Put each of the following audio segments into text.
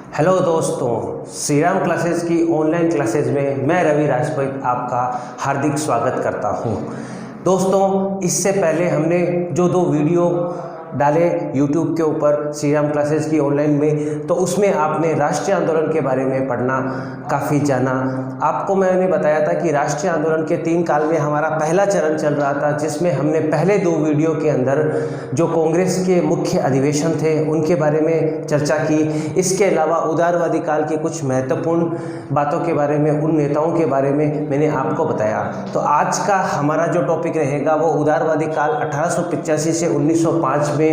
Hello दोस्तों, Shri Ram classes की online classes में मैं रवि राजपूत आपका हार्दिक स्वागत करता हूं। दोस्तों, इससे पहले हमने जो दो वीडियो डाले YouTube के ऊपर श्री राम क्लासेस की ऑनलाइन में, तो उसमें आपने राष्ट्रीय आंदोलन के बारे में पढ़ना काफ़ी जाना। आपको मैंने बताया था कि राष्ट्रीय आंदोलन के 3 काल में हमारा पहला चरण चल रहा था, जिसमें हमने पहले 2 वीडियो के अंदर जो कांग्रेस के मुख्य अधिवेशन थे उनके बारे में चर्चा की। इसके अलावा उदारवादी काल की कुछ महत्वपूर्ण बातों के बारे में, उन नेताओं के बारे में मैंने आपको बताया। तो आज का हमारा जो टॉपिक रहेगा वो उदारवादी काल 1885 से 1905 में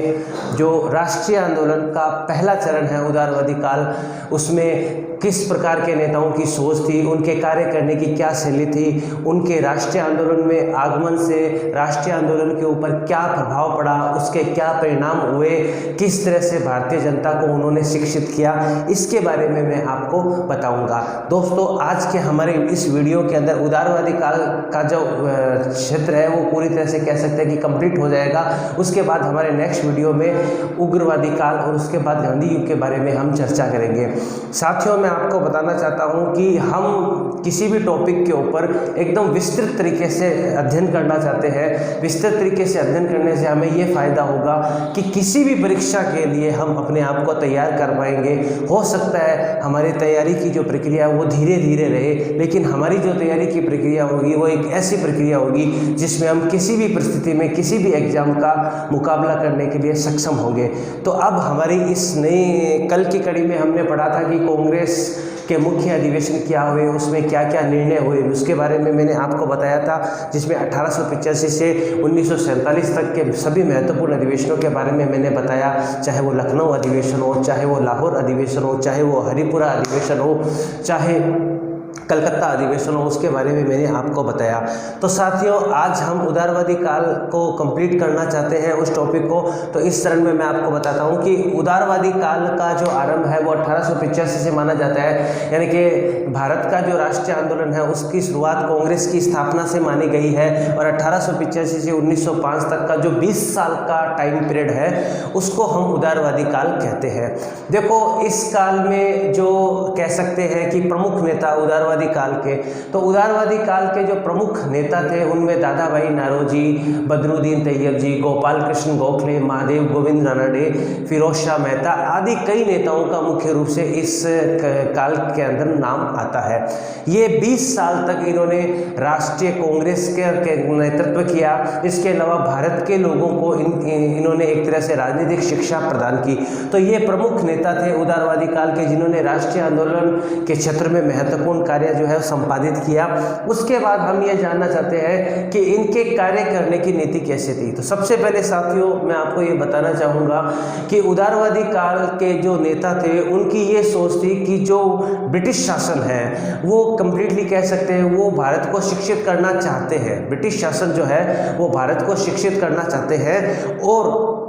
जो राष्ट्रीय आंदोलन का पहला चरण है उदारवादी काल, उसमें किस प्रकार के नेताओं की सोच थी, उनके कार्य करने की क्या शैली थी, उनके राष्ट्रीय आंदोलन में आगमन से राष्ट्रीय आंदोलन के ऊपर क्या प्रभाव पड़ा, उसके क्या परिणाम हुए, किस तरह से भारतीय जनता को उन्होंने शिक्षित किया, इसके बारे में मैं आपको बताऊंगा। दोस्तों, आज के हमारे इस वीडियो के अंदर उदारवादी काल का जो क्षेत्र है वो पूरी तरह से कह सकते हैं कि कंप्लीट हो जाएगा। उसके बाद हमारे नेक्स्ट वीडियो में उग्रवादी काल और उसके बाद गांधी युग के बारे में हम चर्चा करेंगे। साथियों, मैं आपको बताना चाहता हूं कि हम किसी भी टॉपिक के ऊपर एकदम विस्तृत तरीके से अध्ययन करना चाहते हैं। विस्तृत तरीके से अध्ययन करने से हमें ये फायदा होगा कि किसी भी परीक्षा के लिए हम अपने आप को तैयार कर पाएंगे। हो सकता है हमारी तैयारी की जो प्रक्रिया वो धीरे धीरे रहे, लेकिन हमारी जो तैयारी की प्रक्रिया होगी वो एक ऐसी प्रक्रिया होगी जिसमें हम किसी भी परिस्थिति में किसी भी एग्जाम का मुकाबला करने के लिए सक्षम होंगे। तो अब हमारी इस नई कल की कड़ी में हमने पढ़ा था कि कांग्रेस के मुख्य अधिवेशन क्या हुए, उसमें क्या क्या निर्णय हुए, उसके बारे में मैंने आपको बताया था, जिसमें 1885 से 1947 तक के सभी महत्वपूर्ण अधिवेशनों के बारे में मैंने बताया। चाहे वो लखनऊ अधिवेशन हो, चाहे वो लाहौर अधिवेशन हो, चाहे वो हरिपुरा अधिवेशन हो, चाहे कलकत्ता अधिवेशन हो, उसके बारे में मैंने आपको बताया। तो साथियों, आज हम उदारवादी काल को कंप्लीट करना चाहते हैं उस टॉपिक को। तो इस चरण में मैं आपको बताता हूं कि उदारवादी काल का जो आरंभ है वो 1885 से माना जाता है, यानी कि भारत का जो राष्ट्रीय आंदोलन है उसकी शुरुआत कांग्रेस की स्थापना से मानी गई है। और 1885 से 1905 तक का जो 20 साल का टाइम पीरियड है उसको हम उदारवादी काल कहते हैं। देखो, इस काल में जो कह सकते हैं कि प्रमुख नेता उदारवादी काल के, तो उदारवादी काल के जो प्रमुख नेता थे उनमें दादा भाई नारोजी, बदरुद्दीन तैयब जी, गोपाल कृष्ण गोखले, महादेव गोविंद रानडे, फिरोज शाह मेहता आदि कई नेताओं का मुख्य रूप से इस काल के अंदर नाम आता है। ये 20 साल तक इन्होंने राष्ट्रीय कांग्रेस के नेतृत्व किया। इसके अलावा भारत के लोगों को इन्होंने एक तरह से राजनीतिक शिक्षा प्रदान की। तो ये प्रमुख नेता थे उदारवादी काल के, जिन्होंने राष्ट्रीय आंदोलन के क्षेत्र में महत्वपूर्ण कार्य जो है संपादित किया। उसके बाद हम ये जानना चाहते हैं कि इनके कार्य करने की नीति कैसी थी। तो सबसे पहले साथियों, मैं आपको ये बताना चाहूँगा कि उदारवादी काल के जो नेता थे उनकी ये सोच थी कि जो ब्रिटिश शासन है वो कंप्लीटली कह सकते हैं वो भारत को शिक्षित करना चाहते हैं। ब्रिटिश शासन जो है वो भारत को शिक्षित करना चाहते हैं, और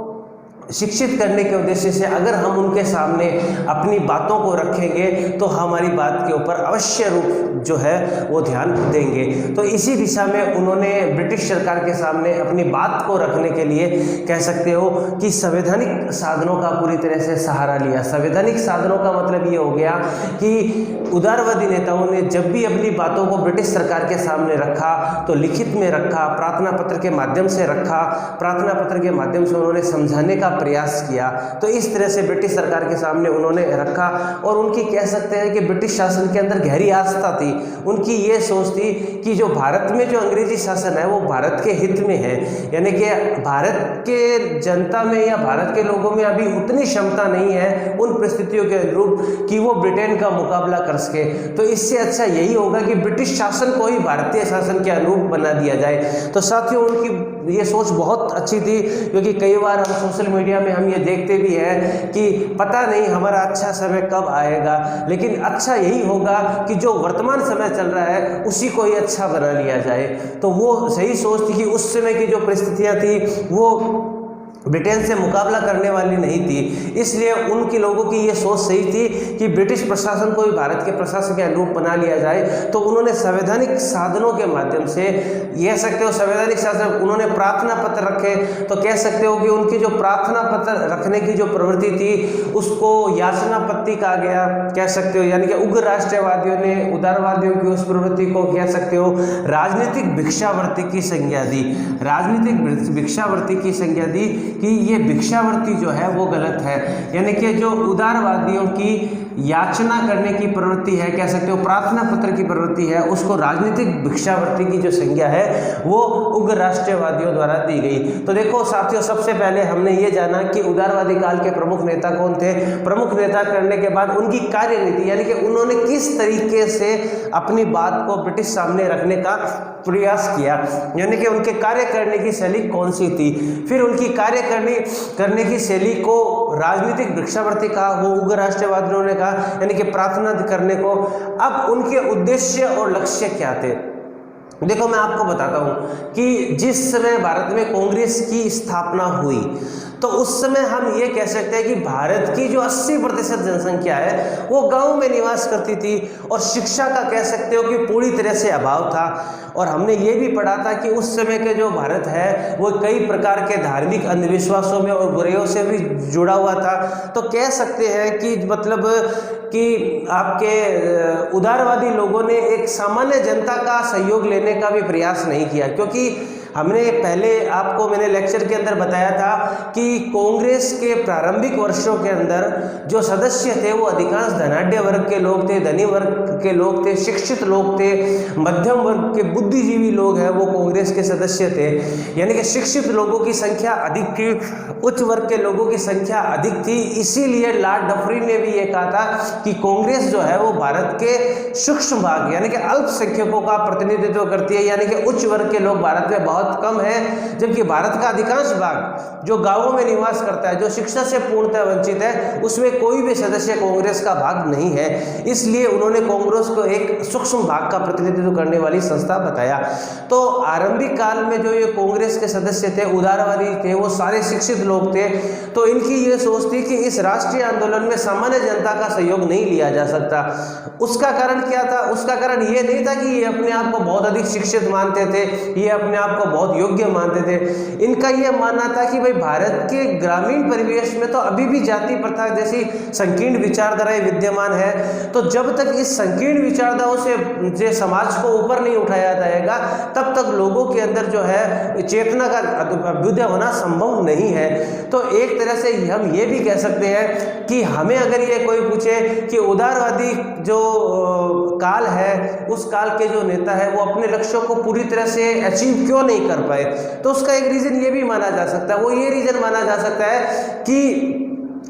शिक्षित करने के उद्देश्य से अगर हम उनके सामने अपनी बातों को रखेंगे तो हमारी बात के ऊपर अवश्य रूप जो है वो ध्यान देंगे। तो इसी दिशा में उन्होंने ब्रिटिश सरकार के सामने अपनी बात को रखने के लिए कह सकते हो कि संवैधानिक साधनों का पूरी तरह से सहारा लिया। संवैधानिक साधनों का मतलब ये हो गया कि उदारवादी नेताओं ने जब भी अपनी बातों को ब्रिटिश सरकार के सामने रखा तो लिखित में रखा, प्रार्थना पत्र के माध्यम से रखा, प्रार्थना पत्र के माध्यम से उन्होंने समझाने का प्रयास किया। तो इस तरह से ब्रिटिश सरकार के सामने उन्होंने रखा, और उनकी कह सकते हैं कि ब्रिटिश शासन के अंदर गहरी आस्था थी। उनकी ये सोच थी कि जो भारत में जो अंग्रेजी शासन है वो भारत के हित में है, यानी कि भारत के जनता में या भारत के लोगों में अभी उतनी क्षमता नहीं है उन परिस्थितियों के अनुरूप कि वो ब्रिटेन का मुकाबला कर सके। तो इससे अच्छा यही होगा कि ब्रिटिश शासन को ही भारतीय शासन के अनुरूप बना दिया जाए। तो साथियों, उनकी ये सोच बहुत अच्छी थी, क्योंकि कई बार हम सोशल मीडिया में हम ये देखते भी हैं कि पता नहीं हमारा अच्छा समय कब आएगा, लेकिन अच्छा यही होगा कि जो वर्तमान समय चल रहा है उसी को ही अच्छा बना लिया जाए। तो वो सही सोच थी कि उस समय की जो परिस्थितियां थी वो ब्रिटेन से मुकाबला करने वाली नहीं थी, इसलिए उनके लोगों की ये सोच सही थी कि ब्रिटिश प्रशासन को भी भारत के प्रशासन के अनुरूप बना लिया जाए। तो उन्होंने संवैधानिक साधनों के माध्यम से, कह सकते हो संवैधानिक साधन, उन्होंने प्रार्थना पत्र रखे। तो कह सकते हो कि उनकी जो प्रार्थना पत्र रखने की जो प्रवृत्ति थी उसको याचनापत्ति कहा गया, कह सकते हो। यानी कि उग्र राष्ट्रवादियों ने उदारवादियों की उस प्रवृत्ति को, कह सकते हो, राजनीतिक भिक्षावृत्ति की संज्ञा दी। राजनीतिक भिक्षावृत्ति की संज्ञा दी कि ये भिक्षावृत्ति जो है वो गलत है। यानी कि जो उदारवादियों की याचना करने की प्रवृत्ति है, कह सकते हो प्रार्थना पत्र की प्रवृत्ति है, उसको राजनीतिक भिक्षावृत्ति की जो संज्ञा है वो उग्र राष्ट्रवादियों द्वारा दी गई। तो देखो साथियों, सबसे पहले हमने ये जाना कि उदारवादी काल के प्रमुख नेता कौन थे। प्रमुख नेता करने के बाद उनकी कार्यनीति, यानी कि उन्होंने किस तरीके से अपनी बात को ब्रिटिश सामने रखने का प्रयास किया, यानी कि उनके कार्य करने की शैली कौन सी थी। फिर उनकी कार्य करने की शैली को राजनीतिक भिक्षावृत्ति कहा, वो उग्र राष्ट्रवादियों ने कहा, यानी कि प्रार्थना करने को। अब उनके उद्देश्य और लक्ष्य क्या थे, देखो मैं आपको बताता हूं कि जिस समय भारत में कांग्रेस की स्थापना हुई तो उस समय हम ये कह सकते हैं कि भारत की जो 80% जनसंख्या है वो गांव में निवास करती थी और शिक्षा का, कह सकते हो कि पूरी तरह से अभाव था। और हमने ये भी पढ़ा था कि उस समय के जो भारत है वो कई प्रकार के धार्मिक अंधविश्वासों में और बुराइयों से भी जुड़ा हुआ था। तो कह सकते हैं कि मतलब कि आपके उदारवादी लोगों ने एक सामान्य जनता का सहयोग लेने का भी प्रयास नहीं किया, क्योंकि हमने पहले आपको मैंने लेक्चर के अंदर बताया था कि कांग्रेस के प्रारंभिक वर्षों के अंदर जो सदस्य थे वो अधिकांश धनाढ्य वर्ग के लोग थे, धनी वर्ग के लोग थे, शिक्षित लोग थे, मध्यम वर्ग के बुद्धिजीवी लोग हैं वो कांग्रेस के सदस्य थे। यानी कि शिक्षित लोगों की संख्या अधिक थी, उच्च वर्ग के लोगों की संख्या अधिक थी। इसीलिए लॉर्ड डफरिन ने भी ये कहा था कि कांग्रेस जो है वो भारत के सूक्ष्म भाग यानी कि अल्पसंख्यकों का प्रतिनिधित्व करती है, यानी कि उच्च वर्ग के लोग भारत में बहुत कम है, जबकि भारत का अधिकांश भाग जो गांवों में निवास करता है, जो शिक्षा से पूर्णतः वंचित है, उसमें कोई भी सदस्य कांग्रेस का भाग नहीं है। इसलिए उन्होंने कांग्रेस को एक सूक्ष्म भाग का प्रतिनिधित्व करने वाली संस्था बताया। तो आरंभिक काल में जो ये कांग्रेस के सदस्य थे, उदारवादी थे, वो सारे शिक्षित लोग थे। तो इनकी ये सोच थी कि इस राष्ट्रीय आंदोलन में सामान्य जनता का सहयोग नहीं लिया जा सकता। उसका कारण क्या था? उसका कारण ये नहीं था कि ये अपने आप को बहुत अधिक शिक्षित मानते थे, ये अपने आप को बहुत योग्य मानते थे। इनका ये मानना था कि भाई भारत के ग्रामीण परिवेश में तो अभी भी जाति प्रथा जैसी संकीर्ण विचारधाराएं विद्यमान है। तो जब तक इस संकीर्ण विचारधाराओं से समाज को ऊपर नहीं उठाया जाएगा तब तक लोगों के अंदर जो है चेतना का अभ्युदय होना संभव नहीं है। तो एक तरह से हम ये भी कह सकते हैं कि हमें अगर ये कोई पूछे कि उदारवादी जो काल है उस काल के जो नेता है वो अपने लक्ष्यों को पूरी तरह से अचीव क्यों नहीं कर पाए, तो उसका एक रीजन ये भी माना जा सकता है, वो ये रीजन माना जा सकता है कि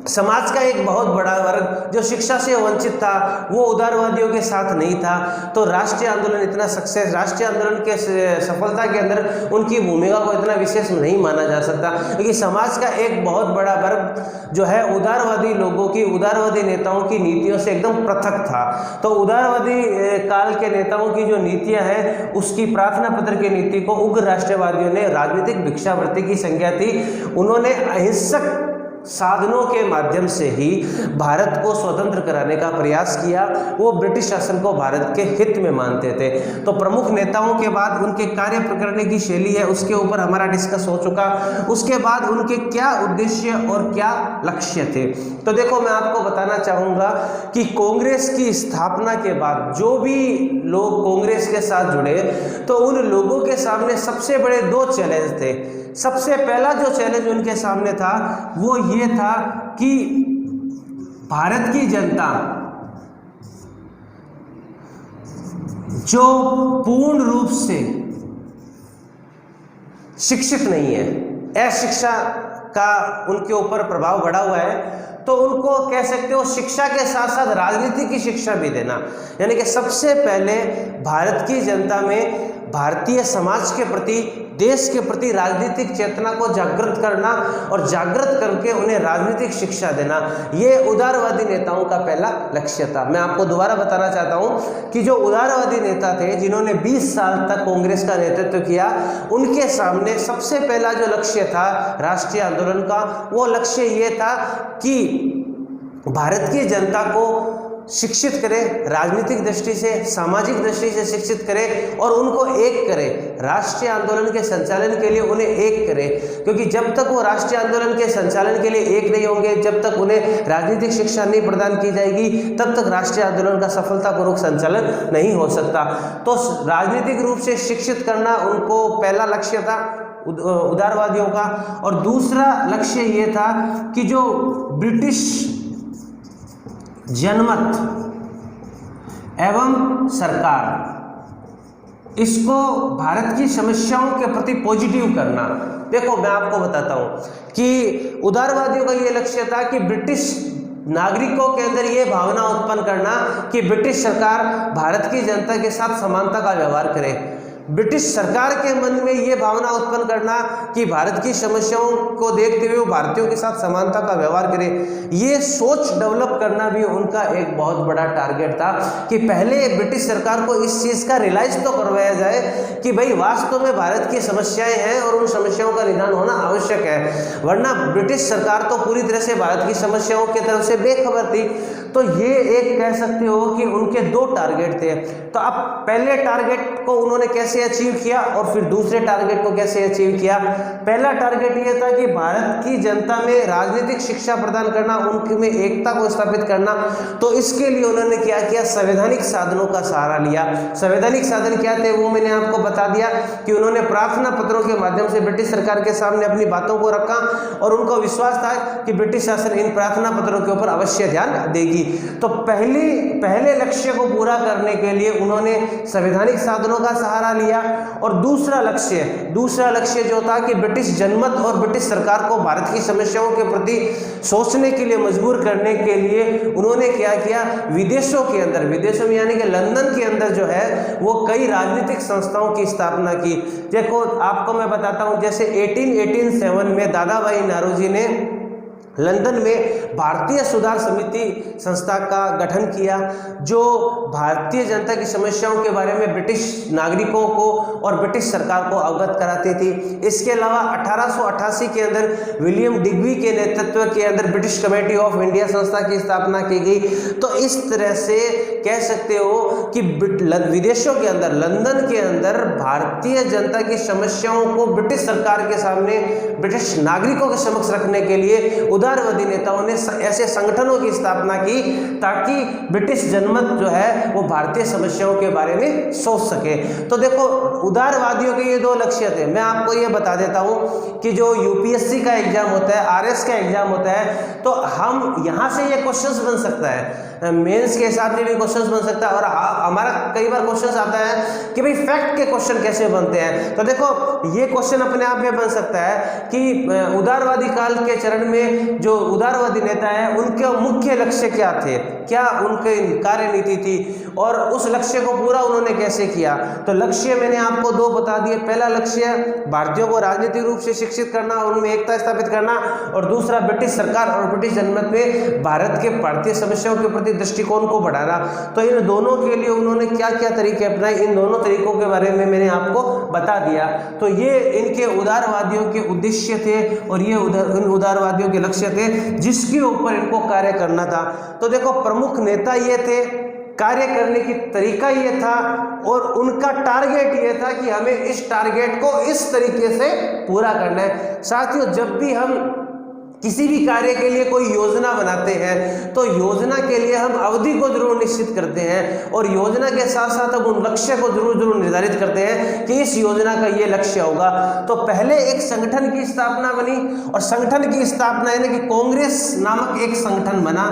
समाज का एक बहुत बड़ा वर्ग जो शिक्षा से वंचित था वो उदारवादियों के साथ नहीं था। तो राष्ट्रीय आंदोलन इतना सक्सेस, राष्ट्रीय आंदोलन के सफलता के अंदर उनकी भूमिका को इतना विशेष नहीं माना जा सकता, क्योंकि समाज का एक बहुत बड़ा वर्ग जो है उदारवादी लोगों की, उदारवादी नेताओं की नीतियों से एकदम पृथक था। तो उदारवादी काल के नेताओं की जो नीतियां हैं उसकी प्रार्थना पत्र की नीति को उग्र राष्ट्रवादियों ने राजनीतिक भिक्षावृत्ति की संज्ञा थी। उन्होंने अहिंसक साधनों के माध्यम से ही भारत को स्वतंत्र कराने का प्रयास किया। वो ब्रिटिश शासन को भारत के हित में मानते थे। तो प्रमुख नेताओं के बाद उनके कार्य करने की शैली है उसके ऊपर हमारा डिस्कस हो चुका। उसके बाद उनके क्या उद्देश्य और क्या लक्ष्य थे, तो देखो मैं आपको बताना चाहूँगा कि कांग्रेस की स्थापना के बाद जो भी लोग कांग्रेस के साथ जुड़े तो उन लोगों के सामने सबसे बड़े दो चैलेंज थे। सबसे पहला जो चैलेंज उनके सामने था वो ये था कि भारत की जनता जो पूर्ण रूप से शिक्षित नहीं है, अशिक्षा का उनके ऊपर प्रभाव बढ़ा हुआ है, तो उनको कह सकते हो शिक्षा के साथ साथ राजनीति की शिक्षा भी देना। यानी कि सबसे पहले भारत की जनता में भारतीय समाज के प्रति, देश के प्रति राजनीतिक चेतना को जागृत करना और जागृत करके उन्हें राजनीतिक शिक्षा देना, ये उदारवादी नेताओं का पहला लक्ष्य था। मैं आपको दोबारा बताना चाहता हूं कि जो उदारवादी नेता थे जिन्होंने 20 साल तक कांग्रेस का नेतृत्व किया, उनके सामने सबसे पहला जो लक्ष्य था राष्ट्रीय आंदोलन का, वो लक्ष्य ये था कि भारत की जनता को शिक्षित करें, राजनीतिक दृष्टि से, सामाजिक दृष्टि से शिक्षित करें और उनको एक करें। राष्ट्रीय आंदोलन के संचालन के लिए उन्हें एक करें, क्योंकि जब तक वो राष्ट्रीय आंदोलन के संचालन के लिए एक नहीं होंगे, जब तक उन्हें राजनीतिक शिक्षा नहीं प्रदान की जाएगी, तब तक राष्ट्रीय आंदोलन का सफलतापूर्वक संचालन नहीं हो सकता। तो राजनीतिक रूप से शिक्षित करना उनको पहला लक्ष्य था उदारवादियों का। और दूसरा लक्ष्य ये था कि जो ब्रिटिश जनमत एवं सरकार, इसको भारत की समस्याओं के प्रति पॉजिटिव करना। देखो मैं आपको बताता हूं कि उदारवादियों का ये लक्ष्य था कि ब्रिटिश नागरिकों के अंदर ये भावना उत्पन्न करना कि ब्रिटिश सरकार भारत की जनता के साथ समानता का व्यवहार करे। ब्रिटिश सरकार के मन में ये भावना उत्पन्न करना कि भारत की समस्याओं को देखते हुए वो भारतीयों के साथ समानता का व्यवहार करे। ये सोच डेवलप करना भी उनका एक बहुत बड़ा टारगेट था कि पहले ब्रिटिश सरकार को इस चीज़ का रियलाइज तो करवाया जाए कि भाई वास्तव में भारत की समस्याएं हैं और उन समस्याओं का निदान होना आवश्यक है, वरना ब्रिटिश सरकार तो पूरी तरह से भारत की समस्याओं की तरफ से बेखबर थी। तो ये एक कह सकते हो कि उनके दो टारगेट थे। तो अब पहले टारगेट को उन्होंने कैसे अचीव किया और फिर दूसरे टारगेट को कैसे अचीव किया। पहला टारगेट ये था कि भारत की जनता में राजनीतिक शिक्षा प्रदान करना, उनमें एकता को स्थापित करना। तो इसके लिए उन्होंने क्या किया, संवैधानिक साधनों का सहारा लिया। संवैधानिक साधन क्या थे वो मैंने आपको बता दिया कि उन्होंने प्रार्थना पत्रों के माध्यम से ब्रिटिश सरकार के सामने अपनी बातों को रखा और उनको विश्वास था कि ब्रिटिश शासन इन प्रार्थना पत्रों के ऊपर अवश्य ध्यान देगी। तो पहले लक्ष्य को पूरा करने के लिए उन्होंने संवैधानिक साधनों का सहारा लिया। और दूसरा लक्ष्य जो था कि ब्रिटिश जनमत और ब्रिटिश सरकार को भारत की समस्याओं के प्रति सोचने के लिए मजबूर करने के लिए उन्होंने क्या किया, विदेशों में यानी कि लंदन के अंदर जो है वो कई राजनीतिक संस्थाओं की स्थापना की। देखो आपको मैं बताता हूं, जैसे 1887 में दादा भाई नौरोजी ने लंदन में भारतीय सुधार समिति संस्था का गठन किया, जो भारतीय जनता की समस्याओं के बारे में ब्रिटिश नागरिकों को और ब्रिटिश सरकार को अवगत कराती थी। इसके अलावा 1888 के अंदर विलियम डिग्बी के नेतृत्व के अंदर ब्रिटिश कमेटी ऑफ इंडिया संस्था की स्थापना की गई। तो इस तरह से कह सकते हो कि विदेशों के अंदर, लंदन के अंदर भारतीय जनता की समस्याओं को ब्रिटिश सरकार के सामने, ब्रिटिश नागरिकों के समक्ष रखने के लिए उदारवादी नेताओं ने ऐसे संगठनों की स्थापना की ताकि ब्रिटिश जनमत जो है वो भारतीय समस्याओं के बारे में सोच सके। तो देखो उदारवादियों के ये दो लक्ष्य थे। मैं आपको ये बता देता हूँ कि जो यूपीएससी का एग्जाम होता है, आरएस का एग्जाम होता है, तो हम यहाँ से ये क्वेश्चंस बन सकता है, मेंस के हिसाब से भी क्वेश्चंस बन सकता है। और हमारा कई बार क्वेश्चंस आता है कि भाई फैक्ट के क्वेश्चन कैसे बनते हैं। तो देखो ये क्वेश्चन अपने आप में बन सकता है कि उदारवादी काल के चरण में जो उदारवादी नेता है उनके मुख्य लक्ष्य क्या थे, क्या उनकी कार्यनीति थी और उस लक्ष्य को पूरा उन्होंने कैसे किया। तो लक्ष्य मैंने आपको दो बता दिए। पहला लक्ष्य भारतीयों को राजनीतिक रूप से शिक्षित करना, उनमें एकता स्थापित करना, और दूसरा ब्रिटिश सरकार और ब्रिटिश जनमत में भारतीय समस्याओं के प्रति दृष्टिकोण को बढ़ाना। तो इन दोनों के लिए उन्होंने क्या क्या तरीके अपनाए, इन दोनों तरीकों के बारे में मैंने आपको बता दिया। तो ये इनके उदारवादियों के उद्देश्य थे और ये इन उदारवादियों के लक्ष्य थे जिसके ऊपर इनको कार्य करना था। तो देखो प्रमुख नेता ये थे, कार्य करने की तरीका ये था और उनका टारगेट ये था कि हमें इस टारगेट को इस तरीके से पूरा करना है। साथियों, जब भी हम किसी भी कार्य के लिए कोई योजना बनाते हैं तो योजना के लिए हम अवधि को जरूर निश्चित करते हैं और योजना के साथ साथ हम उन लक्ष्य को जरूर निर्धारित करते हैं कि इस योजना का ये लक्ष्य होगा। तो पहले एक संगठन की स्थापना बनी और संगठन की स्थापना यानी कि कांग्रेस नामक एक संगठन बना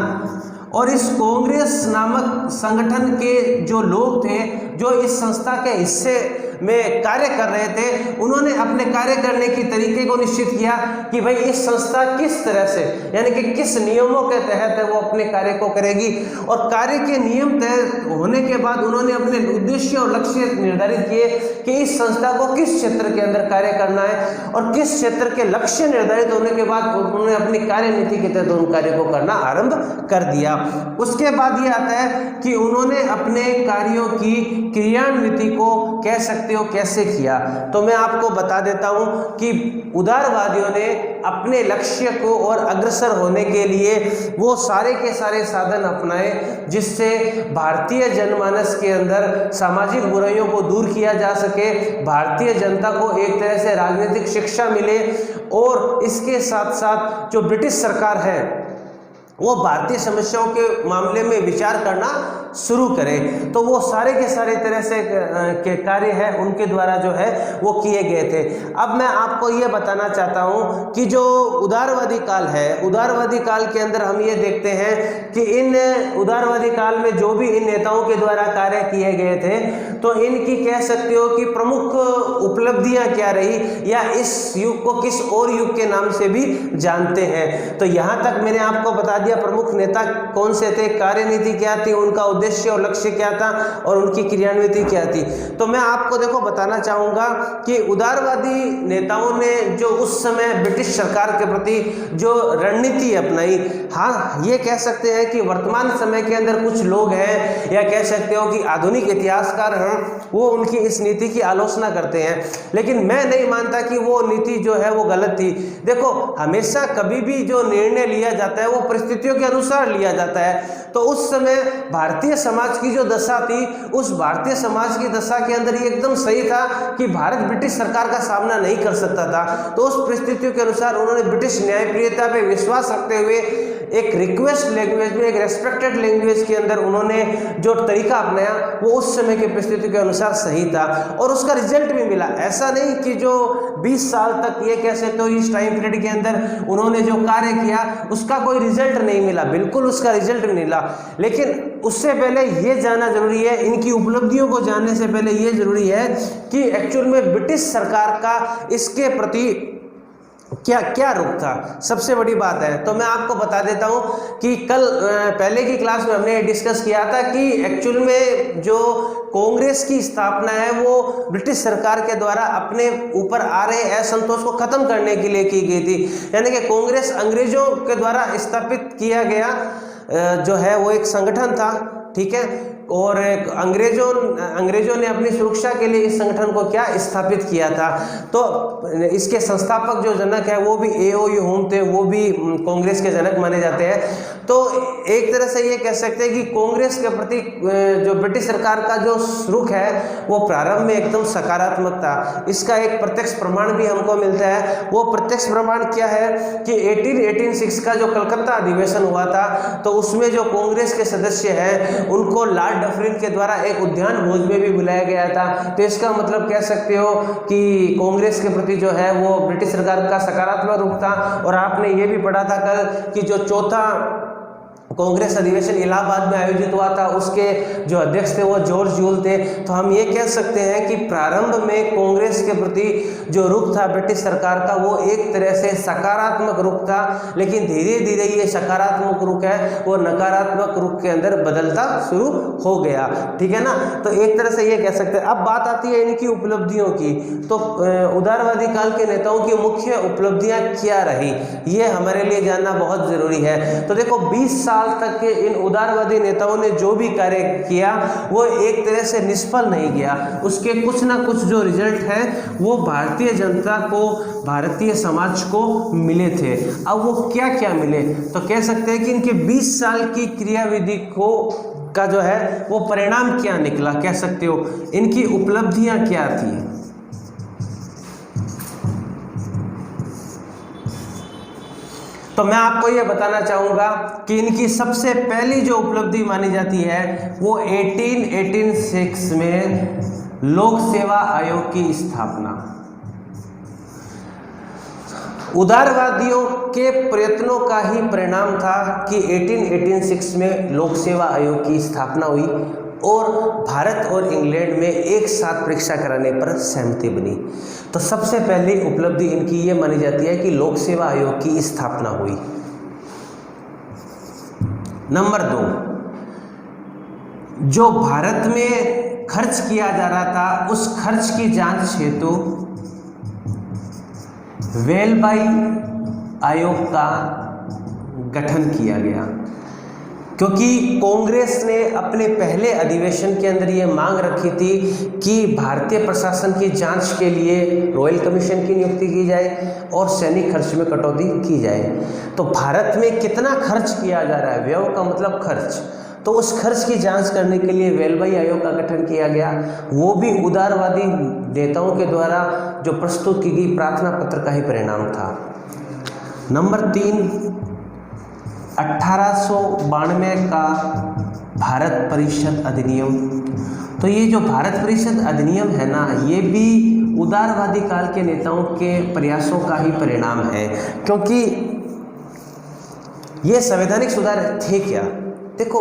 और इस कांग्रेस नामक संगठन के जो लोग थे, जो इस संस्था के हिस्से में कार्य कर रहे थे, उन्होंने अपने कार्य करने की तरीके को निश्चित किया कि भाई इस संस्था किस तरह से, यानी कि किस नियमों के तहत वो अपने कार्य को करेगी। और कार्य के नियम तय होने के बाद उन्होंने अपने उद्देश्य और लक्ष्य निर्धारित किए कि इस संस्था को किस क्षेत्र के अंदर कार्य करना है, और किस क्षेत्र के लक्ष्य निर्धारित होने के बाद उन्होंने अपनी कार्यनीति के तहत उन कार्य को करना आरंभ कर दिया। उसके बाद ये आता है कि उन्होंने अपने कार्यों की क्रियान्विति को कह सकते हो कैसे किया। तो मैं आपको बता देता हूं कि उदारवादियों ने अपने लक्ष्य को और अग्रसर होने के लिए वो सारे के सारे साधन अपनाए जिससे भारतीय जनमानस के अंदर सामाजिक बुराइयों को दूर किया जा सके, भारतीय जनता को एक तरह से राजनीतिक शिक्षा मिले, और इसके साथ साथ जो ब्रिटिश सरकार है वो भारतीय समस्याओं के मामले में विचार करना शुरू करें। तो वो सारे के सारे तरह से के कार्य है उनके द्वारा जो है वो किए गए थे। अब मैं आपको ये बताना चाहता हूँ कि जो उदारवादी काल है, उदारवादी काल के अंदर हम ये देखते हैं कि इन उदारवादी काल में जो भी इन नेताओं के द्वारा कार्य किए गए थे, तो इनकी कह सकते हो कि प्रमुख उपलब्धियां क्या रही, या इस युग को किस और युग के नाम से भी जानते हैं। तो यहाँ तक मैंने आपको बता दिया प्रमुख नेता कौन से थे, कार्यनीति क्या थी, उनका उद्देश्य और लक्ष्य क्या था, और उनकी क्रियान्विति क्या थी। तो मैं आपको देखो बताना चाहूँगा कि उदारवादी नेताओं ने जो उस समय ब्रिटिश सरकार के प्रति जो रणनीति अपनाई, हाँ ये कह सकते हैं कि वर्तमान समय के अंदर कुछ लोग हैं, या कह सकते हो कि आधुनिक इतिहासकार हैं, वो उनकी इस नीति की आलोचना करते हैं, लेकिन मैं नहीं मानता कि वो नीति जो है वो गलत थी। देखो हमेशा कभी भी जो निर्णय लिया जाता है वो परिस्थितियों के अनुसार लिया जाता है। तो उस समय भारतीय समाज की जो दशा थी, उस भारतीय समाज की दशा के अंदर ये एकदम सही था कि भारत ब्रिटिश सरकार का सामना नहीं कर सकता था। तो उस परिस्थितियों के अनुसार उन्होंने ब्रिटिश न्यायप्रियता पे विश्वास रखते हुए एक रिक्वेस्ट लैंग्वेज में, एक रेस्पेक्टेड लैंग्वेज के अंदर उन्होंने जो तरीका अपनाया वो उस समय की परिस्थिति के अनुसार सही था, और उसका रिजल्ट भी मिला। ऐसा नहीं कि जो 20 साल तक ये कह सकते हो इस टाइम पीरियड के अंदर उन्होंने जो कार्य किया उसका कोई रिजल्ट नहीं मिला, बिल्कुल उसका रिजल्ट नहीं मिला। लेकिन उससे पहले ये जानना जरूरी है, इनकी उपलब्धियों को जानने से पहले ये जरूरी है कि एक्चुअल में ब्रिटिश सरकार का इसके प्रति क्या क्या रुख था, सबसे बड़ी बात है। तो मैं आपको बता देता हूं कि कल पहले की क्लास में हमने डिस्कस किया था कि एक्चुअल में जो कांग्रेस की स्थापना है वो ब्रिटिश सरकार के द्वारा अपने ऊपर आ रहे असंतोष को खत्म करने के लिए की गई थी। यानी कि कांग्रेस अंग्रेजों के द्वारा स्थापित किया गया जो है वो एक संगठन था, ठीक है, और अंग्रेजों ने अपनी सुरक्षा के लिए इस संगठन को क्या स्थापित किया था। तो इसके संस्थापक जो जनक है वो भी AOU होम थे, वो भी कांग्रेस के जनक माने जाते हैं। तो एक तरह से ये कह सकते हैं कि कांग्रेस के प्रति जो ब्रिटिश सरकार का जो रुख है वो प्रारंभ में एकदम सकारात्मक था। इसका एक प्रत्यक्ष प्रमाण भी हमको मिलता है। वो प्रत्यक्ष प्रमाण क्या है कि 1886 का जो कलकत्ता अधिवेशन हुआ था, तो उसमें जो कांग्रेस के सदस्य हैं उनको लॉर्ड डफरिन के द्वारा एक उद्यान भोज में भी बुलाया गया था। तो इसका मतलब कह सकते हो कि कांग्रेस के प्रति जो है वो ब्रिटिश सरकार का सकारात्मक रुख था। और आपने ये भी पढ़ा था कल कि जो चौथा कांग्रेस अधिवेशन इलाहाबाद में आयोजित हुआ था उसके जो अध्यक्ष थे वो जॉर्ज यूल थे। तो हम ये कह सकते हैं कि प्रारंभ में कांग्रेस के प्रति जो रुख था ब्रिटिश सरकार का वो एक तरह से सकारात्मक रुख था, लेकिन धीरे धीरे ये सकारात्मक रुख है वो नकारात्मक रुख के अंदर बदलता शुरू हो गया, ठीक है ना। तो एक तरह से ये कह सकते हैं। अब बात आती है इनकी उपलब्धियों की। तो उदारवादी काल के नेताओं की मुख्य उपलब्धियां क्या रही ये हमारे लिए जानना बहुत जरूरी है। तो देखो 20 साल तक के इन उदारवादी नेताओं ने जो भी कार्य किया वो एक तरह से निष्फल नहीं गया। उसके कुछ ना कुछ जो रिजल्ट है वो भारतीय जनता को, भारतीय समाज को मिले थे। अब वो क्या क्या मिले, तो कह सकते हैं कि इनके 20 साल की क्रियाविधि का जो है वो परिणाम क्या निकला, कह सकते हो इनकी उपलब्धियां क्या थी। तो मैं आपको ये बताना चाहूँगा कि इनकी सबसे पहली जो उपलब्धि मानी जाती है वो 1886 में लोक सेवा आयोग की स्थापना। उदारवादियों के प्रयत्नों का ही परिणाम था कि 1886 में लोक सेवा आयोग की स्थापना हुई। और भारत और इंग्लैंड में एक साथ परीक्षा कराने पर सहमति बनी। तो सबसे पहली उपलब्धि इनकी ये मानी जाती है कि लोक सेवा आयोग की स्थापना हुई। नंबर 2, जो भारत में खर्च किया जा रहा था उस खर्च की जांच हेतु वेलबाई आयोग का गठन किया गया, क्योंकि कांग्रेस ने अपने पहले अधिवेशन के अंदर ये मांग रखी थी कि भारतीय प्रशासन की जांच के लिए रॉयल कमीशन की नियुक्ति की जाए और सैनिक खर्च में कटौती की जाए। तो भारत में कितना खर्च किया जा रहा है, व्यय का मतलब खर्च, तो उस खर्च की जांच करने के लिए वेलबाई आयोग का गठन किया गया। वो भी उदारवादी नेताओं के द्वारा जो प्रस्तुत की गई प्रार्थना पत्र का ही परिणाम था। नंबर 3, 1892 का भारत परिषद अधिनियम। तो ये जो भारत परिषद अधिनियम है ना, ये भी उदारवादी काल के नेताओं के प्रयासों का ही परिणाम है, क्योंकि ये संवैधानिक सुधार थे क्या। देखो,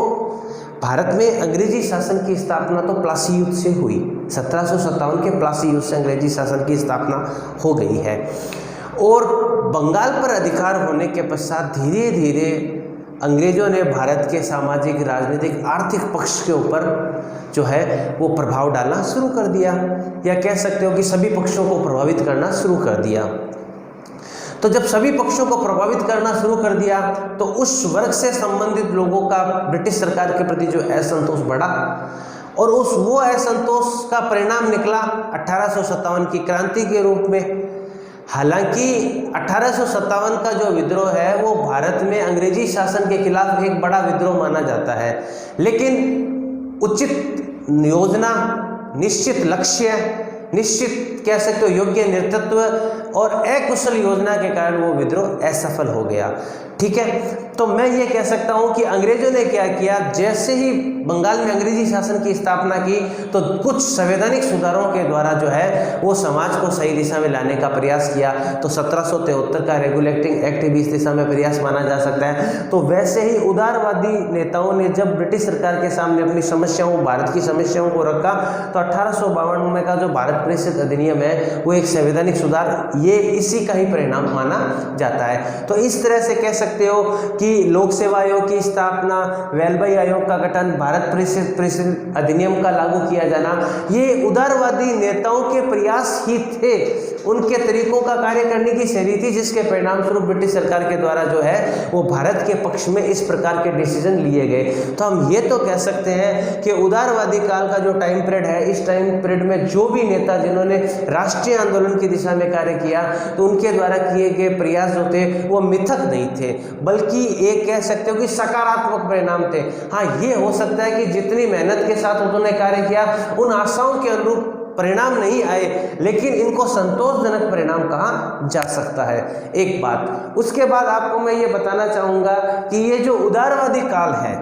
भारत में अंग्रेजी शासन की स्थापना तो प्लासी युद्ध से हुई, 1757 के प्लासी युद्ध से अंग्रेजी शासन की स्थापना हो गई है, और बंगाल पर अधिकार होने के पश्चात धीरे धीरे अंग्रेजों ने भारत के सामाजिक, राजनीतिक, आर्थिक पक्ष के ऊपर जो है वो प्रभाव डालना शुरू कर दिया, या कह सकते हो कि सभी पक्षों को प्रभावित करना शुरू कर दिया। तो जब सभी पक्षों को प्रभावित करना शुरू कर दिया तो उस वर्ग से संबंधित लोगों का ब्रिटिश सरकार के प्रति जो असंतोष बढ़ा, और वो असंतोष का परिणाम निकला 1857 की क्रांति के रूप में। हालांकि 1857 का जो विद्रोह है वो भारत में अंग्रेजी शासन के खिलाफ एक बड़ा विद्रोह माना जाता है, लेकिन उचित योजना, निश्चित लक्ष्य, निश्चित कह सकते हो योग्य नेतृत्व और अकुशल योजना के कारण वो विद्रोह असफल हो गया। ठीक है, तो मैं ये कह सकता हूँ कि अंग्रेजों ने क्या किया, जैसे ही बंगाल में अंग्रेजी शासन की स्थापना की तो कुछ संवैधानिक सुधारों के द्वारा जो है वो समाज को सही दिशा में लाने का प्रयास किया। तो 1773 का रेगुलेटिंग एक्ट भी इस दिशा में प्रयास माना जा सकता है। तो वैसे ही उदारवादी नेताओं ने जब ब्रिटिश सरकार के सामने अपनी समस्याओं, भारत की समस्याओं को रखा, तो 1852 में का जो भारत परिषद अधिनियम है वो एक संवैधानिक सुधार, ये इसी का ही परिणाम माना जाता है। तो इस तरह से कह सकते हो कि लोक सेवा आयोग की स्थापना, वेलबाई आयोग का गठन, भारत परिषद अधिनियम का लागू किया जाना, ये उदारवादी नेताओं के प्रयास ही थे, उनके तरीकों का कार्य करने की शैली थी, जिसके परिणाम स्वरूप ब्रिटिश सरकार के द्वारा जो है वो भारत के पक्ष में इस प्रकार के डिसीजन लिए गए। तो हम ये तो कह सकते हैं कि उदारवादी काल का जो टाइम पीरियड है, इस टाइम पीरियड में जो भी नेता जिन्होंने राष्ट्रीय आंदोलन की दिशा में कार्य किया, तो उनके द्वारा किए गए प्रयास जो थे वो मिथक नहीं थे, बल्कि एक कह सकते हो कि सकारात्मक परिणाम थे। हाँ, ये हो सकता है कि जितनी मेहनत के साथ उन्होंने कार्य किया उन आशाओं के अनुरूप परिणाम नहीं आए, लेकिन इनको संतोषजनक परिणाम कहा जा सकता है। एक बात, उसके बाद आपको मैं ये बताना चाहूँगा कि ये जो उदारवादी काल है,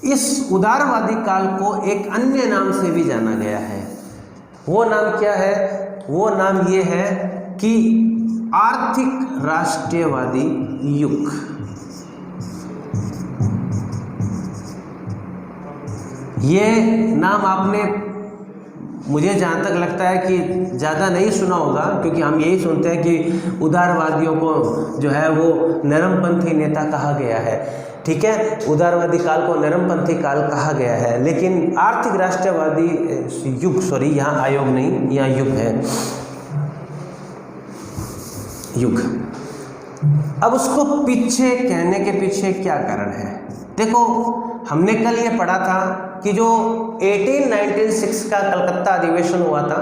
इस उदारवादी काल को एक अन्य नाम से भी जाना गया है। वो नाम क्या है? वो नाम ये है कि आर्थिक राष्ट्रीयवादी युग। ये नाम आपने, मुझे जहाँ तक लगता है कि ज़्यादा नहीं सुना होगा, क्योंकि हम यही सुनते हैं कि उदारवादियों को जो है वो नरमपंथी नेता कहा गया है। ठीक है, उदारवादी काल को नरमपंथी काल कहा गया है, लेकिन आर्थिक राष्ट्रवादी युग, सॉरी यहाँ आयोग नहीं, यहाँ युग है, युग। अब उसको पीछे कहने के पीछे क्या कारण है? देखो, हमने कल ये पढ़ा था कि जो 1896 का कलकत्ता अधिवेशन हुआ था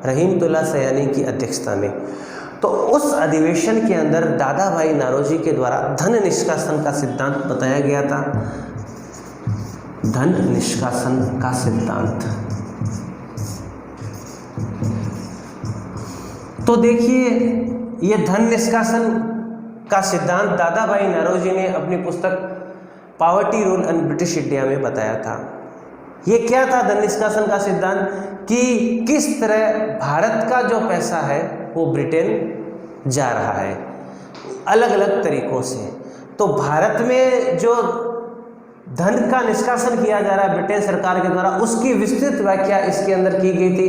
रहीमतुल्लाह सयानी की अध्यक्षता में, तो उस अधिवेशन के अंदर दादा भाई नारोजी के द्वारा धन निष्कासन का सिद्धांत बताया गया था। धन निष्कासन का सिद्धांत, तो देखिए ये धन निष्कासन का सिद्धांत दादा भाई नारोजी ने अपनी पुस्तक poverty rule in British India में बताया था। ये क्या था धन निष्कासन का सिद्धांत? कि किस तरह भारत का जो पैसा है वो ब्रिटेन जा रहा है अलग अलग तरीकों से। तो भारत में जो धन का निष्कासन किया जा रहा है ब्रिटेन सरकार के द्वारा, उसकी विस्तृत व्याख्या इसके अंदर की गई थी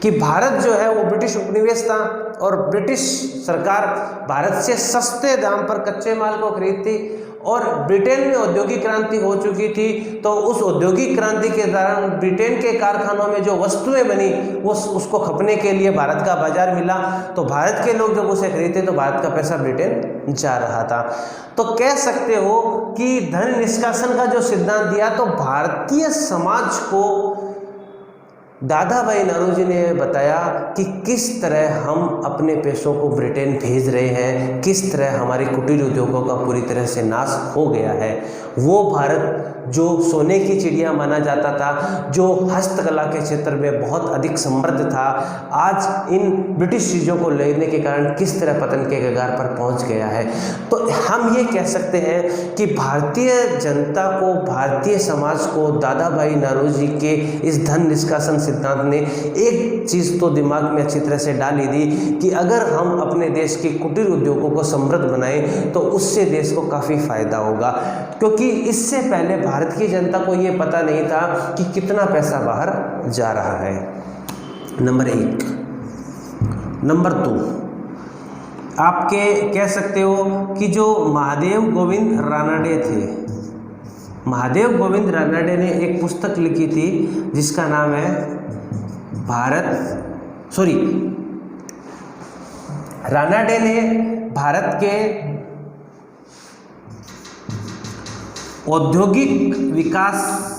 कि भारत जो है वो ब्रिटिश उपनिवेश था और ब्रिटिश सरकार भारत से सस्ते दाम पर कच्चे माल को खरीदती और ब्रिटेन में औद्योगिक क्रांति हो चुकी थी। तो उस औद्योगिक क्रांति के दौरान ब्रिटेन के कारखानों में जो वस्तुएं बनी वो उसको खपने के लिए भारत का बाजार मिला, तो भारत के लोग जब उसे खरीदते तो भारत का पैसा ब्रिटेन जा रहा था। तो कह सकते हो कि धन निष्कासन का जो सिद्धांत दिया तो भारतीय समाज को दादा भाई नौरोजी ने बताया कि किस तरह हम अपने पैसों को ब्रिटेन भेज रहे हैं, किस तरह हमारे कुटीर उद्योगों का पूरी तरह से नाश हो गया है। वो भारत जो सोने की चिड़िया माना जाता था, जो हस्तकला के क्षेत्र में बहुत अधिक समृद्ध था, आज इन ब्रिटिश चीज़ों को लेने के कारण किस तरह पतन के कगार पर पहुंच गया है। तो हम ये कह सकते हैं कि भारतीय जनता को, भारतीय समाज को दादा भाई नौरोजी के इस धन निष्कासन सिद्धांत ने एक चीज़ तो दिमाग में अच्छी तरह से डाली दी कि अगर हम अपने देश के कुटीर उद्योगों को समृद्ध बनाएं तो उससे देश को काफ़ी फायदा होगा, क्योंकि इससे पहले भारत की जनता को ये पता नहीं था कि कितना पैसा बाहर जा रहा है। नंबर 1। नंबर 2, आपके कह सकते हो कि जो महादेव गोविंद रानडे थे, महादेव गोविंद रानडे ने एक पुस्तक लिखी थी जिसका नाम है रानडे ने भारत के औद्योगिक विकास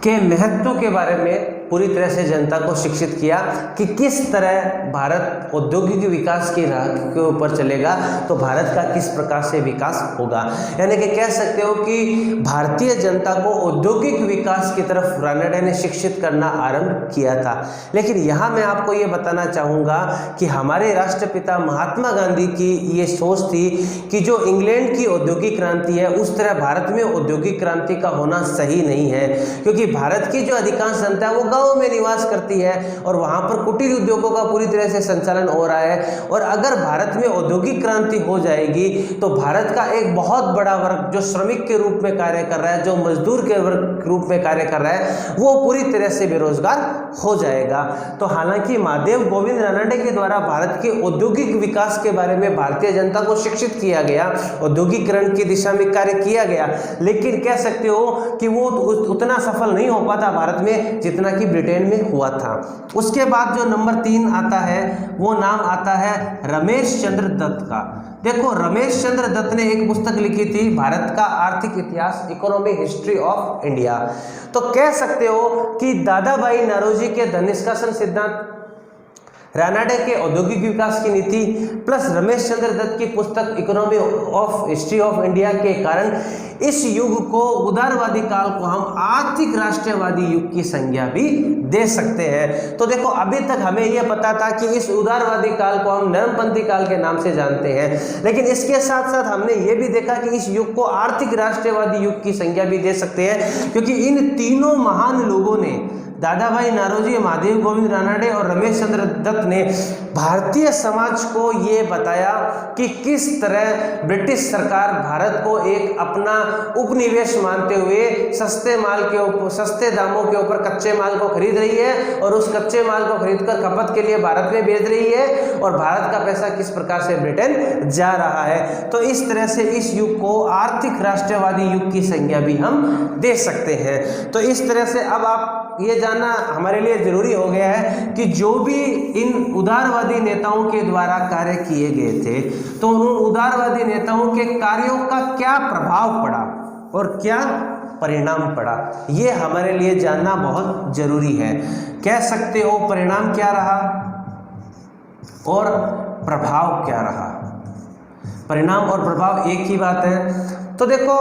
के महत्व के बारे में पूरी तरह से जनता को शिक्षित किया कि किस तरह भारत औद्योगिक विकास की राह के ऊपर चलेगा तो भारत का किस प्रकार से विकास होगा। यानी कि कह सकते हो कि भारतीय जनता को औद्योगिक विकास की तरफ रानडे ने शिक्षित करना आरंभ किया था। लेकिन यहाँ मैं आपको ये बताना चाहूँगा कि हमारे राष्ट्रपिता महात्मा गांधी की ये सोच थी कि जो इंग्लैंड की औद्योगिक क्रांति है उस तरह भारत में औद्योगिक क्रांति का होना सही नहीं है, क्योंकि भारत की जो अधिकांश जनता है वो गाँव में निवास करती है और वहां पर कुटीर उद्योगों का पूरी तरह से संचालन हो रहा है। और अगर भारत में औद्योगिक क्रांति हो जाएगी तो भारत का एक बहुत बड़ा वर्ग जो श्रमिक के रूप में कार्य कर रहा है, जो मजदूर के वर्ग रूप में कार्य कर रहा है, वो पूरी तरह से बेरोजगार हो जाएगा। तो हालांकि महादेव गोविंद रानडे के द्वारा भारत के औद्योगिक विकास के बारे में भारतीय जनता को शिक्षित किया गया, औद्योगिकरण की दिशा में कार्य किया गया, लेकिन कह सकते हो कि वो उतना सफल नहीं हो पाता भारत में जितना कि ब्रिटेन में हुआ था। उसके बाद जो नंबर 3 आता है वो नाम आता है रमेश चंद्र दत्त का। देखो, रमेश चंद्र दत्त ने एक पुस्तक लिखी थी भारत का आर्थिक इतिहास, इकोनॉमिक हिस्ट्री ऑफ इंडिया। तो कह सकते हो कि दादा भाई नौरोजी के धन निष्कासन सिद्धांत, रानडे के औद्योगिक विकास की नीति प्लस रमेश चंद्र दत्त की पुस्तक economy of history of India के कारण इस युग को, उदारवादी काल को हम आर्थिक राष्ट्रवादी युग की संज्ञा भी दे सकते हैं। तो देखो, अभी तक हमें यह पता था कि इस उदारवादी काल को हम नरमपंथी काल के नाम से जानते हैं, लेकिन इसके साथ साथ हमने ये भी देखा कि इस युग को आर्थिक राष्ट्रवादी युग की संज्ञा भी दे सकते हैं, क्योंकि इन तीनों महान लोगों ने, दादा भाई नौरोजी, महादेव गोविंद रानडे और रमेश चंद्र दत्त ने भारतीय समाज को ये बताया कि किस तरह ब्रिटिश सरकार भारत को एक अपना उपनिवेश मानते हुए सस्ते दामों के ऊपर कच्चे माल को खरीद रही है और उस कच्चे माल को खरीदकर खपत के लिए भारत में भेज रही है और भारत का पैसा किस प्रकार से ब्रिटेन जा रहा है। तो इस तरह से इस युग को आर्थिक राष्ट्रवादी युग की संज्ञा भी हम दे सकते हैं। तो इस तरह से अब आप ये जानना हमारे लिए जरूरी हो गया है कि जो भी इन उदारवादी नेताओं के द्वारा कार्य किए गए थे तो उन उदारवादी नेताओं के कार्यों का क्या प्रभाव पड़ा और क्या परिणाम पड़ा, ये हमारे लिए जानना बहुत जरूरी है। कह सकते हो परिणाम क्या रहा और प्रभाव क्या रहा। परिणाम और प्रभाव एक ही बात है। तो देखो,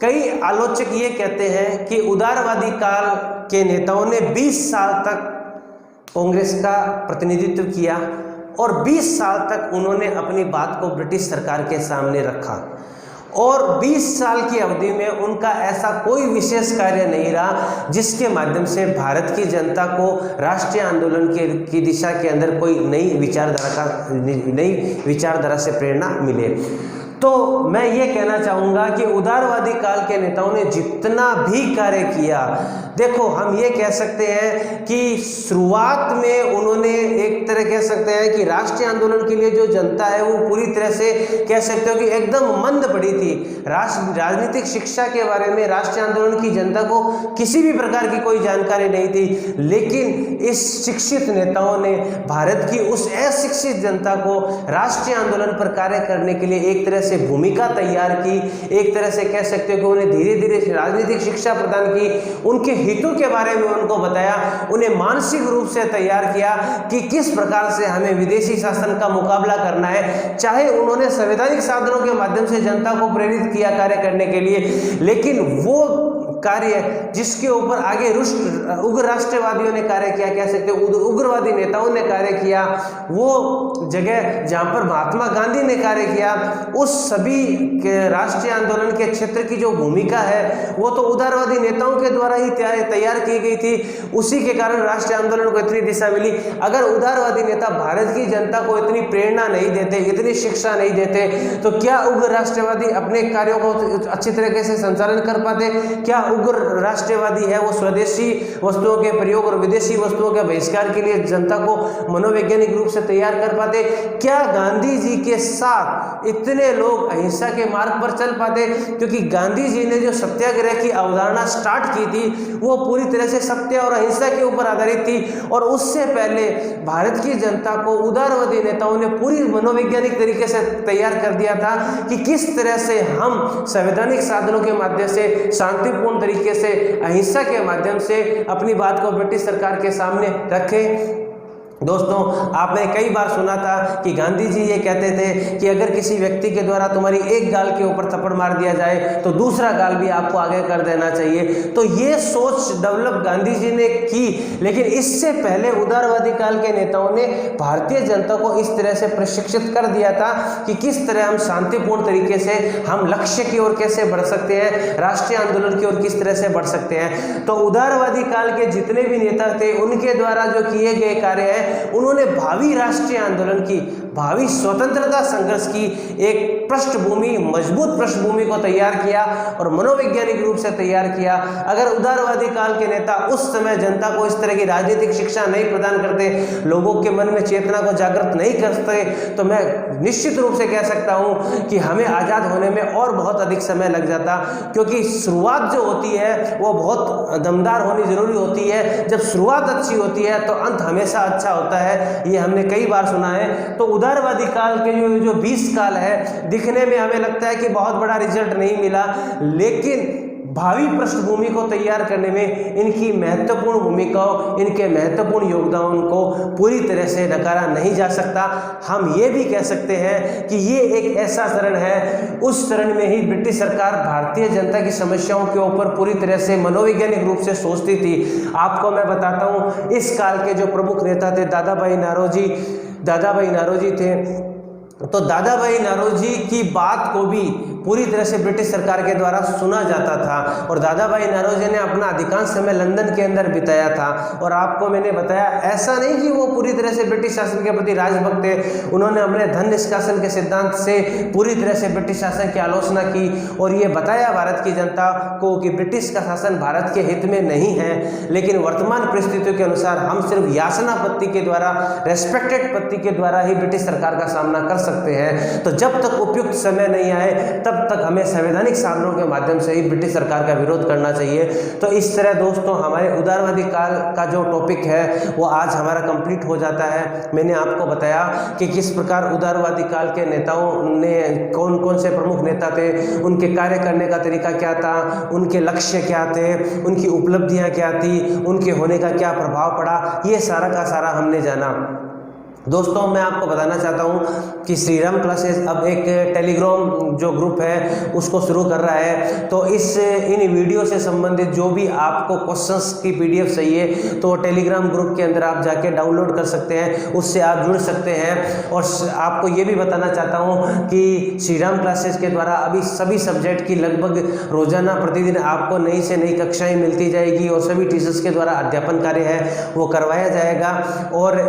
कई आलोचक ये कहते हैं कि उदारवादी काल के नेताओं ने 20 साल तक कांग्रेस का प्रतिनिधित्व किया और 20 साल तक उन्होंने अपनी बात को ब्रिटिश सरकार के सामने रखा और 20 साल की अवधि में उनका ऐसा कोई विशेष कार्य नहीं रहा जिसके माध्यम से भारत की जनता को राष्ट्रीय आंदोलन की दिशा के अंदर कोई नई विचारधारा से प्रेरणा मिले। तो मैं ये कहना चाहूँगा कि उदारवादी काल के नेताओं ने जितना भी कार्य किया, देखो हम ये कह सकते हैं कि शुरुआत में उन्होंने एक तरह कह सकते हैं कि राष्ट्रीय आंदोलन के लिए जो जनता है वो पूरी तरह से कह सकते हो कि एकदम मंद पड़ी थी। राजनीतिक शिक्षा के बारे में राष्ट्रीय आंदोलन की जनता को किसी भी प्रकार की कोई जानकारी नहीं थी, लेकिन इस शिक्षित नेताओं ने भारत की उस अशिक्षित जनता को राष्ट्रीय आंदोलन पर कार्य करने के लिए एक तरह से भूमिका तैयार की। एक तरह से कह सकते हो कि उन्हें धीरे धीरे राजनीतिक शिक्षा प्रदान की, उनके हितों के बारे में उनको बताया, उन्हें मानसिक रूप से तैयार किया कि किस प्रकार से हमें विदेशी शासन का मुकाबला करना है। चाहे उन्होंने संवैधानिक साधनों के माध्यम से जनता को प्रेरित किया कार्य करने के लिए, लेकिन वो कार्य जिसके ऊपर आगे उग्र राष्ट्रवादियों ने कार्य किया, कह सकते हो उग्रवादी नेताओं ने कार्य किया, वो जगह जहां पर महात्मा गांधी ने कार्य किया, उस सभी के राष्ट्रीय आंदोलन के क्षेत्र की जो भूमिका है वो तो उदारवादी नेताओं के द्वारा ही तैयार की गई थी। उसी के कारण राष्ट्रीय आंदोलन को इतनी दिशा मिली। अगर उदारवादी नेता भारत की जनता को इतनी प्रेरणा नहीं देते, इतनी शिक्षा नहीं देते, तो क्या उग्र राष्ट्रवादी अपने कार्यों को अच्छी तरीके से संचालन कर पाते? क्या उग्र राष्ट्रवादी है वो स्वदेशी वस्तुओं के प्रयोग और विदेशी वस्तुओं के बहिष्कार के लिए जनता को मनोवैज्ञानिक रूप से तैयार कर पाते? क्या गांधी जी के साथ इतने लोग अहिंसा के मार्ग पर चल पाते? क्योंकि गांधी जी ने जो सत्याग्रह की अवधारणा स्टार्ट की थी वो पूरी तरह से सत्य और अहिंसा के ऊपर आधारित थी, और उससे पहले भारत की जनता को उदारवादी नेताओं ने पूरी मनोवैज्ञानिक तरीके से तैयार कर दिया था कि किस तरह से हम संवैधानिक साधनों के माध्यम से शांतिपूर्ण तरीके से अहिंसा के माध्यम से अपनी बात को ब्रिटिश सरकार के सामने रखें। दोस्तों, आपने कई बार सुना था कि गांधी जी ये कहते थे कि अगर किसी व्यक्ति के द्वारा तुम्हारी एक गाल के ऊपर थप्पड़ मार दिया जाए तो दूसरा गाल भी आपको आगे कर देना चाहिए। तो ये सोच डेवलप गांधी जी ने की, लेकिन इससे पहले उदारवादी काल के नेताओं ने भारतीय जनता को इस तरह से प्रशिक्षित कर दिया था कि किस तरह हम शांतिपूर्ण तरीके से हम लक्ष्य की ओर कैसे बढ़ सकते हैं, राष्ट्रीय आंदोलन की ओर किस तरह से बढ़ सकते हैं। तो उदारवादी काल के जितने भी नेता थे उनके द्वारा जो किए गए कार्य हैं, उन्होंने भावी राष्ट्रीय आंदोलन की, भावी स्वतंत्रता संघर्ष की एक पृष्ठभूमि, मजबूत पृष्ठभूमि को तैयार किया और मनोवैज्ञानिक रूप से तैयार किया। अगर उदारवादी काल के नेता उस समय जनता को इस तरह की राजनीतिक शिक्षा नहीं प्रदान करते, लोगों के मन में चेतना को जागृत नहीं करते, तो मैं निश्चित रूप से कह सकता हूं कि हमें आज़ाद होने में और बहुत अधिक समय लग जाता, क्योंकि शुरुआत जो होती है वो बहुत दमदार होनी जरूरी होती है। जब शुरुआत अच्छी होती है तो अंत हमेशा अच्छा होता है, ये हमने कई बार सुना है। तो उदारवादी काल के जो 20 काल है, दिखने में हमें लगता है कि बहुत बड़ा रिजल्ट नहीं मिला, लेकिन भावी पृष्ठभूमि को तैयार करने में इनकी महत्वपूर्ण भूमिकाओं, इनके महत्वपूर्ण योगदान को पूरी तरह से नकारा नहीं जा सकता। हम ये भी कह सकते हैं कि ये एक ऐसा चरण है, उस चरण में ही ब्रिटिश सरकार भारतीय जनता की समस्याओं के ऊपर पूरी तरह से मनोवैज्ञानिक रूप से सोचती थी। आपको मैं बताता हूँ, इस काल के जो प्रमुख नेता थे दादा भाई नारोजी थे। तो दादा भाई नारोजी की बात को भी पूरी तरह से ब्रिटिश सरकार के द्वारा सुना जाता था, और दादा भाई नारोजी ने अपना अधिकांश समय लंदन के अंदर बिताया था। और आपको मैंने बताया, ऐसा नहीं कि वो पूरी तरह से ब्रिटिश शासन के प्रति राजभक्त थे, उन्होंने अपने धन निष्कासन के सिद्धांत से पूरी तरह से ब्रिटिश शासन की आलोचना की और ये बताया भारत की जनता को कि ब्रिटिश का शासन भारत के हित में नहीं है, लेकिन वर्तमान परिस्थितियों के अनुसार हम सिर्फ याचना पत्ती के द्वारा, रेस्पेक्टेड पत्ती के द्वारा ही ब्रिटिश सरकार का सामना कर सकते हैं। तो जब तक उपयुक्त समय नहीं आए तब तक हमें संवैधानिक साधनों के माध्यम से ही ब्रिटिश सरकार का विरोध करना चाहिए। तो इस तरह दोस्तों, हमारे उदारवादी काल का जो टॉपिक है वो आज हमारा कंप्लीट हो जाता है। मैंने आपको बताया कि किस प्रकार उदारवादी काल के नेताओं ने, कौन कौन से प्रमुख नेता थे, उनके कार्य करने का तरीका क्या था, उनके लक्ष्य क्या थे, उनकी उपलब्धियां क्या थी, उनके होने का क्या प्रभाव पड़ा, ये सारा का सारा हमने जाना। दोस्तों, मैं आपको बताना चाहता हूं कि श्री राम क्लासेस अब एक टेलीग्राम जो ग्रुप है उसको शुरू कर रहा है। तो इन वीडियो से संबंधित जो भी आपको क्वेश्चंस की PDF चाहिए तो टेलीग्राम ग्रुप के अंदर आप जाके डाउनलोड कर सकते हैं, उससे आप जुड़ सकते हैं। और आपको ये भी बताना चाहता हूँ कि श्री राम क्लासेस के द्वारा अभी सभी सब्जेक्ट की लगभग रोजाना प्रतिदिन आपको नई से नई कक्षाएँ मिलती जाएगी और सभी टीचर्स के द्वारा अध्यापन कार्य है वो करवाया जाएगा। और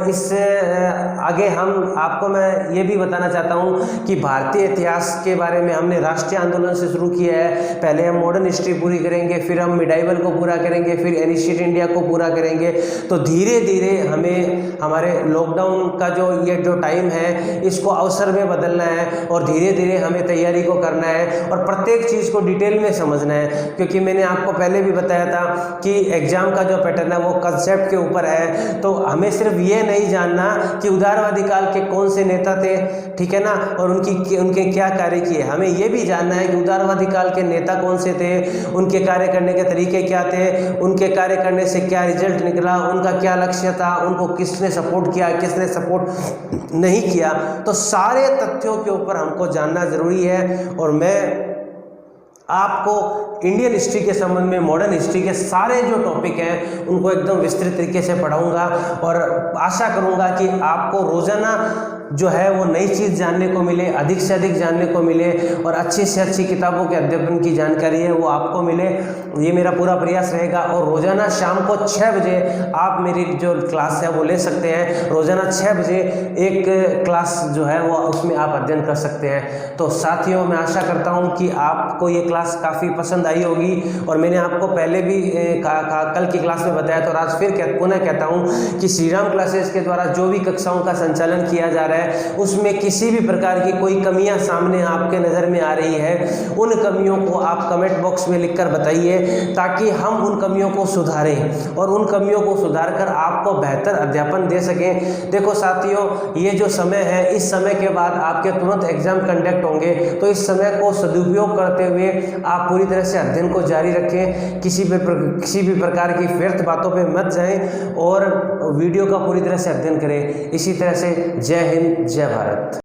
आगे हम आपको मैं ये भी बताना चाहता हूँ कि भारतीय इतिहास के बारे में हमने राष्ट्रीय आंदोलन से शुरू किया है। पहले हम मॉडर्न हिस्ट्री पूरी करेंगे, फिर हम मिडाइवल को पूरा करेंगे, फिर एनिशिएट इंडिया को पूरा करेंगे। तो धीरे धीरे हमें हमारे लॉकडाउन का जो टाइम है इसको अवसर में बदलना है और धीरे धीरे हमें तैयारी को करना है और प्रत्येक चीज़ को डिटेल में समझना है। क्योंकि मैंने आपको पहले भी बताया था कि एग्जाम का जो पैटर्न है वो कंसेप्ट के ऊपर है। तो हमें सिर्फ ये नहीं जानना कि उदारवादी काल के कौन से नेता थे, ठीक है ना, और उनके क्या कार्य किए। हमें ये भी जानना है कि उदारवादी काल के नेता कौन से थे, उनके कार्य करने के तरीके क्या थे, उनके कार्य करने से क्या रिजल्ट निकला, उनका क्या लक्ष्य था, उनको किसने सपोर्ट किया, किसने सपोर्ट नहीं किया। तो सारे तथ्यों के ऊपर हमको जानना ज़रूरी है। और मैं आपको इंडियन हिस्ट्री के संबंध में, मॉडर्न हिस्ट्री के सारे जो टॉपिक हैं उनको एकदम विस्तृत तरीके से पढ़ाऊंगा और आशा करूंगा कि आपको रोज़ाना जो है वो नई चीज़ जानने को मिले, अधिक से अधिक जानने को मिले और अच्छी से अच्छी किताबों के अध्ययन की जानकारी है वो आपको मिले। ये मेरा पूरा प्रयास रहेगा। और रोज़ाना शाम को 6 बजे आप मेरी जो क्लास है वो ले सकते हैं। रोज़ाना 6 बजे एक क्लास जो है वो उसमें आप अध्ययन कर सकते हैं। तो साथियों, मैं आशा करता हूँ कि आपको ये क्लास काफ़ी पसंद आई होगी। और मैंने आपको पहले भी कल की क्लास में बताया, तो आज फिर पुनः कहता हूँ कि श्री राम क्लासेस के द्वारा जो भी कक्षाओं का संचालन किया जा रहा है उसमें किसी भी प्रकार की कोई कमियां सामने आपके नज़र में आ रही है, उन कमियों को आप कमेंट बॉक्स में लिखकर बताइए ताकि हम उन कमियों को सुधारें और उन कमियों को सुधारकर आपको बेहतर अध्यापन दे सकें। देखो साथियों, ये जो समय है, इस समय के बाद आपके तुरंत एग्जाम कंडक्ट होंगे, तो इस समय को सदुपयोग करते हुए आप पूरी तरह से अध्ययन को जारी रखें। किसी भी प्रकार की व्यर्थ बातों पे मत जाएं और वीडियो का पूरी तरह से अध्ययन करें। इसी तरह से जय हिंद, जय भारत।